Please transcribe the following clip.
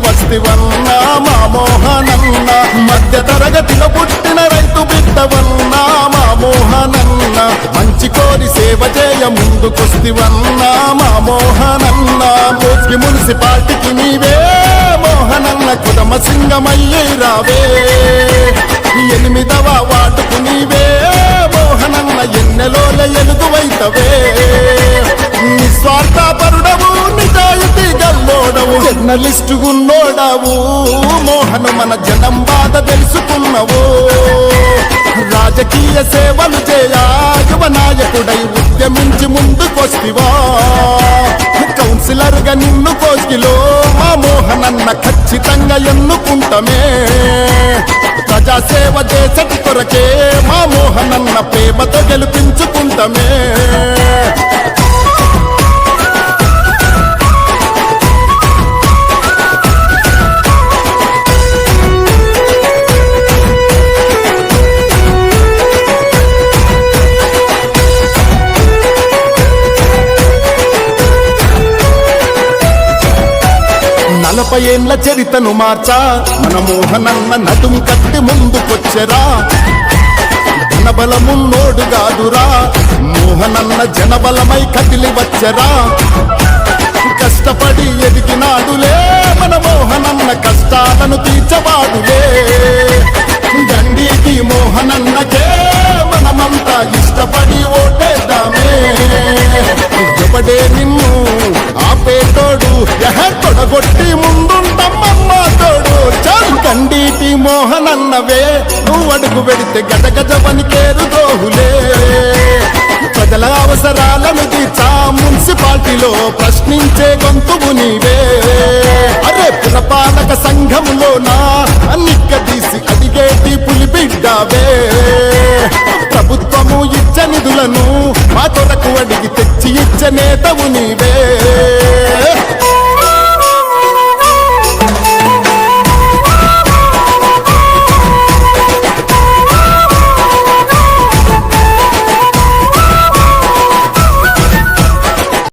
వస్తివన్నా మా మోహనన్న, మధ్య తరగతిలో పుట్టిన రైతు బిడ్డవన్నా మా మోహనన్న, మంచి కోరి సేవ చేయ ముందుకొస్తివన్నా మా మోహనన్న, కోస్గి మున్సిపాలిటీకి నీవే మోహనన్న కుదమ సింగమయ్యే రావే, 8వ వార్డుకు నీవే మోహనన్న ఎన్నెలోల ఎలుగువైతవే, నిస్వార్థపరుడవు నిజాయితీ గల్లోడవు జర్నలిస్టు గున్నోడవు మోహన్, మన జనం బాధ తెలుసుకున్నవు, రాజకీయ సేవలు చేయా యువ నాయకుడై ఉద్యమించి ముందుకొస్తివా, కౌన్సిలర్ గా నిన్ను కోస్గిలో మా మోహనన్న ఖచ్చితంగా ఎన్నుకుంటమే, ప్రజాసేవ చేసటి కొరకే మా మోహనన్న ప్రేమతో గెలిపించుకుంటమే. నలభై ఏళ్ల చరితను మార్చా మన మోహనన్న నడుం కట్టి ముందుకొచ్చరా, జనబలమున్నోడు గాదురా మోహనన్న జనబలమై కదిలి వచ్చరా, కష్టపడి ఎదిగినాడులే మన మోహనన్న కష్టాలను తీర్చవాడులే, దండికి మోహనన్నకే మనమంతా ఇష్టపడి ఓటేద్దామే, ఎవడే నిన్ను ఆపేటోడు తొడగొట్టి ముందుంటమ్మమ్మ తోడు, చాలు కండీటి మోహనన్నవే నువ్వు అడుగు పెడితే గజగజ పనికేరు దోహులే, ప్రజల అవసరాలను తీర్చా మున్సిపాలిటీలో ప్రశ్నించే గొంతువు నీవే, అరే పురపాలక సంఘంలోనా నిక్కదీసి అడిగేటి పులిబిడ్డావే, ప్రభుత్వము ఇచ్చ నిధులను మా కొరకు అడిగి తెచ్చి ఇచ్చ నేతవు నీవే.